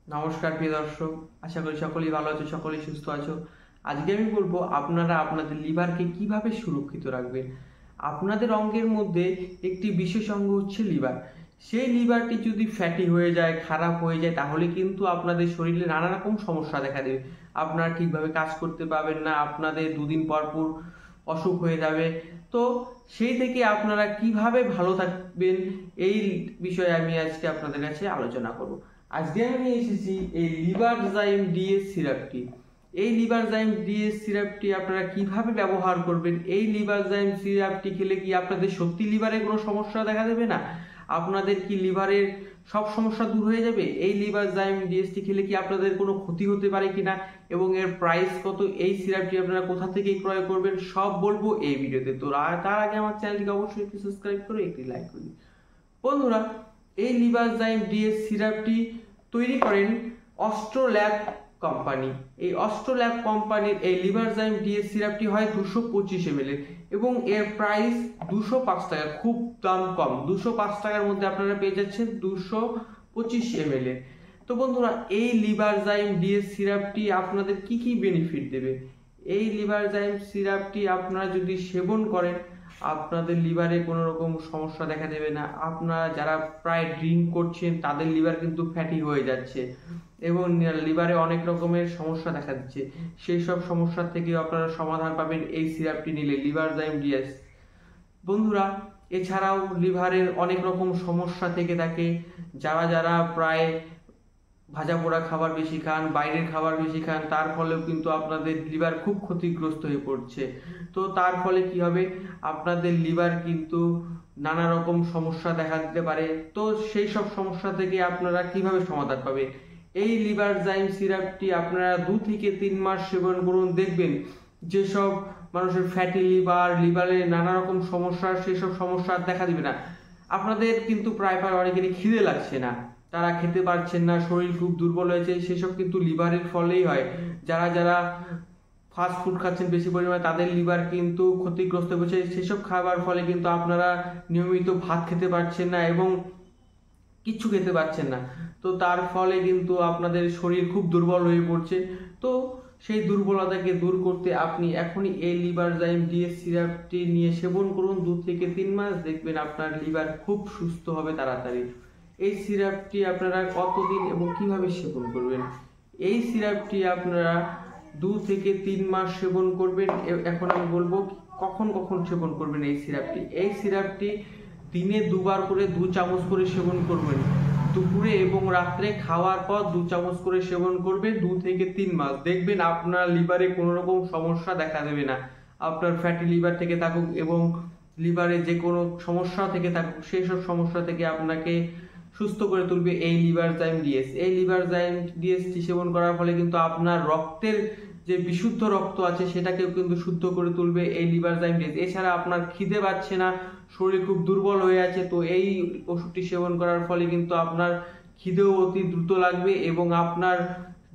নমস্কার প্রিয় দর্শক, আশা করি সকলেই ভালো আছো, সকলেই সুস্থ আছো। আজকে আমি বলবো আপনারা আপনাদের লিভারকে কিভাবে সুরক্ষিত রাখবেন। আপনাদের অঙ্গের মধ্যে একটি বিশেষ অঙ্গ হচ্ছে লিভার। সেই লিভারটি যদি ফ্যাটি হয়ে যায়, খারাপ হয়ে যায়, তাহলে কিন্তু আপনাদের শরীরে নানা রকম সমস্যা দেখা দেবে। আপনারা ঠিকভাবে কাজ করতে পারবেন না, আপনাদের দুদিন পর পর অসুখ হয়ে যাবে। তো সেই থেকে আপনারা কিভাবে ভালো থাকবেন, এই বিষয়ে আমি আজকে আপনাদের কাছে আলোচনা করব। আজকে আমি নিয়ে এসেছি এই লিভারজাইম ডিএস সিরাপটি। এই লিভারজাইম ডিএস সিরাপটি আপনারা কিভাবে ব্যবহার করবেন। এই লিভারজাইম সিরাপটি খেলে কি আপনাদের সত্যি লিভারে কোনো সমস্যা দেখা দেবে না? আপনাদের কি লিভারের সব সমস্যা দূর হয়ে যাবে? এই লিভারজাইম ডিএসটি খেলে কি আপনাদের কোনো ক্ষতি হতে পারে কিনা, এবং এর প্রাইস কত, এই সিরাপটি আপনারা কোথা থেকে ক্রয় করবেন, সব বলবো এই ভিডিওতে। তো তার আগে আমার চ্যানেলটিকে অবশ্যই একটি সাবস্ক্রাইব করে একটি লাইক করুন। বন্ধুরা, এই লিভারজাইম ডিএস সিরাপটি তৈরি করেন অস্ট্রোল্যাব কোম্পানি। এই অস্ট্রোল্যাব কোম্পানির এই লিভারজাইম ডিএস সিরাপটি হয় 225 ml এবং এর প্রাইস 205 টাকা, খুব দাম কম। 205 টাকার মধ্যে আপনারা পেয়ে যাচ্ছেন 225 ml। তো বন্ধুরা, এই লিভারজাইম ডিএস সিরাপটি আপনাদের কি কি বেনিফিট দেবে। এই লিভারজাইম সিরাপটি আপনারা যদি সেবন করেন, আপনাদের লিভারে কোনো রকম সমস্যা দেখা দেবে না। আপনারা যারা প্রায় ড্রিঙ্ক করছেন তাদের লিভার কিন্তু ফ্যাটি হয়ে যাচ্ছে এবং লিভারে অনেক রকমের সমস্যা দেখা দিচ্ছে। সেই সব সমস্যা থেকেও আপনারা সমাধান পাবেন এই সিরাপটি নিলে, লিভারজাইম ডিএস। বন্ধুরা, এছাড়াও লিভারের অনেক রকম সমস্যা থেকে থাকে। যারা যারা প্রায় ভাজা পোড়া খাবার বেশি খান, বাইরের খাবার বেশি খান, তার ফলেও কিন্তু আপনাদের লিভার খুব ক্ষতিগ্রস্ত হয়ে পড়ছে। তো তার ফলে কি হবে, আপনাদের লিভার কিন্তু নানা রকম সমস্যা দেখা দিতে পারে। তো সেই সব সমস্যা থেকে আপনারা কিভাবে সমাধান পাবেন। এই লিভারজাইম সিরাপটি আপনারা 2 থেকে 3 মাস সেবন করুন, দেখবেন যেসব মানুষের ফ্যাটি লিভার, লিভারে নানা রকম সমস্যা, সেসব সমস্যা আর দেখা দিবে না। আপনাদের কিন্তু প্রায় অনেকেরই খিদে লাগছে না, তারা খেতে পারছেন না, শরীর খুব দুর্বল হয়েছে, সেসব কিন্তু লিভারের ফলেই হয়। যারা যারা ফাস্ট ফুড খাচ্ছেন বেশি পরিমাণে, তাদের লিভার কিন্তু ক্ষতিগ্রস্ত হচ্ছে। সেসব খাবার ফলে কিন্তু আপনারা নিয়মিত ভাত খেতে পারছেন না এবং কিচ্ছু খেতে পারছেন না। তো তার ফলে কিন্তু আপনাদের শরীর খুব দুর্বল হয়ে পড়ছে। তো সেই দুর্বলতাকে দূর করতে আপনি এখনই এই লিভারজাইম ডিএস সিরাপটি নিয়ে সেবন করুন। 2 থেকে 3 মাস, দেখবেন আপনার লিভার খুব সুস্থ হবে তাড়াতাড়ি। এই সিরাপটি আপনারা কতদিন এবং কিভাবে সেবন করবেন। এই সিরাপটি আপনারা 2 থেকে 3 মাস সেবন করবেন। এখন আমি বলবো কখন কখন সেবন করবেন এই সিরাপটি। এই সিরাপটি দিনে 2 বার করে 2 চামচ করে সেবন করবেন। দুপুরে এবং রাত্রে খাওয়ার পর 2 চামচ করে সেবন করবেন 2 থেকে 3 মাস, দেখবেন আপনার লিভারে কোনো রকম সমস্যা দেখা দেবে না। আপনার ফ্যাটি লিভার থেকে থাকুক এবং লিভারে যে কোনো সমস্যা থেকে থাকুক, সেই সব সমস্যা থেকে আপনাকে সুস্থ করে তুলবে এই লিভারজাইম ডিএস। এই লিভারজাইম ডিএসটি সেবন করার ফলে কিন্তু আপনার রক্তের যে বিশুদ্ধ রক্ত আছে সেটাকেও কিন্তু শুদ্ধ করে তুলবে এই লিভারজাইম ডিএস। এছাড়া আপনার খিদে পাচ্ছে না, শরীর খুব দুর্বল হয়ে আছে, তো এই ওষুধটি সেবন করার ফলে কিন্তু আপনার খিদেও অতি দ্রুত লাগবে এবং আপনার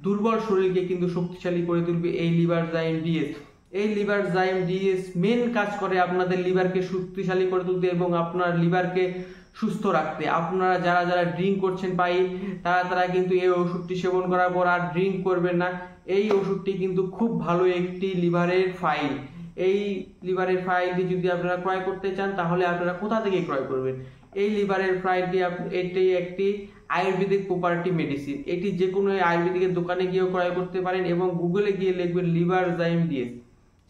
দুর্বল শরীরকে কিন্তু শক্তিশালী করে তুলবে এই লিভারজাইম ডিএস। এই লিভারজাইম ডিএস মেন কাজ করে আপনাদের লিভারকে শক্তিশালী করে তুলতে এবং আপনার লিভারকে সুস্থ রাখতে। আপনারা যারা যারা ড্রিঙ্ক করছেন তারা তারা কিন্তু এই ওষুধটি সেবন করার পর আর ড্রিঙ্ক করবেন না। এই ওষুধটি কিন্তু খুব ভালো একটি লিভারের ফাইল। এই লিভারের ফাইলটি যদি আপনারা ক্রয় করতে চান, তাহলে আপনারা কোথা থেকে ক্রয় করবেন। এই লিভারের ফাইলটি এটি একটি আয়ুর্বেদিক প্রপার্টি মেডিসিন। এটি যে কোনো আয়ুর্বেদিকের দোকানে গিয়েও ক্রয় করতে পারেন এবং গুগলে গিয়ে লিখবেন লিভারজাইম ডিএস,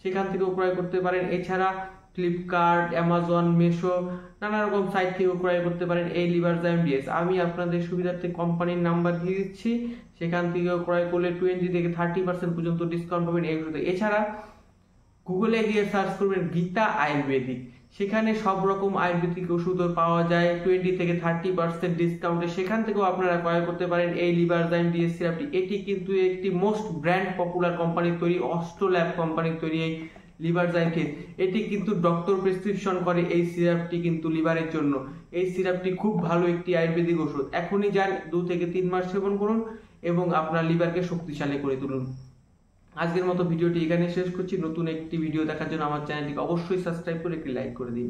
সেখান থেকেও ক্রয় করতে পারেন। এছাড়া ফ্লিপকার্ট, অ্যামাজন, মেশো, নানা রকম সাইট থেকেও ক্রয় করতে পারেন এই লিভারজাইম ডিএস। আমি আপনাদের সুবিধার্থে কোম্পানির নাম্বার দিয়ে দিচ্ছি, সেখান থেকেও ক্রয় করলে 20 থেকে 30% পর্যন্ত ডিসকাউন্ট পাবেন এই ওষুধে। এছাড়া গুগলে গিয়ে সার্চ করবেন গীতা আয়ুর্বেদিক, সেখানে সব রকম আয়ুর্বেদিক ওষুধও পাওয়া যায় 20 থেকে 30% ডিসকাউন্টে। সেখান থেকেও আপনারা ক্রয় করতে পারেন এই লিভারজাইম ডিএস সিরাপটি। এটি কিন্তু একটি মোস্ট ব্র্যান্ড পপুলার কোম্পানির তৈরি, অস্ট্রোল্যাব কোম্পানির তৈরি এই লিভারজাইম কেস। এটি কিন্তু ডক্টর প্রেসক্রিপশন করে এই সিরাপটি কিন্তু লিভারের জন্য। এই সিরাপটি খুব ভালো একটি আয়ুর্বেদিক ওষুধ। এখনই যান, 2 থেকে 3 মাস সেবন করুন এবং আপনার লিভারকে শক্তিশালী করে তুলুন। আজকের মতো ভিডিওটি এখানে শেষ করছি। নতুন একটি ভিডিও দেখার জন্য আমার চ্যানেলটিকে অবশ্যই সাবস্ক্রাইব করে একটি লাইক করে দিন।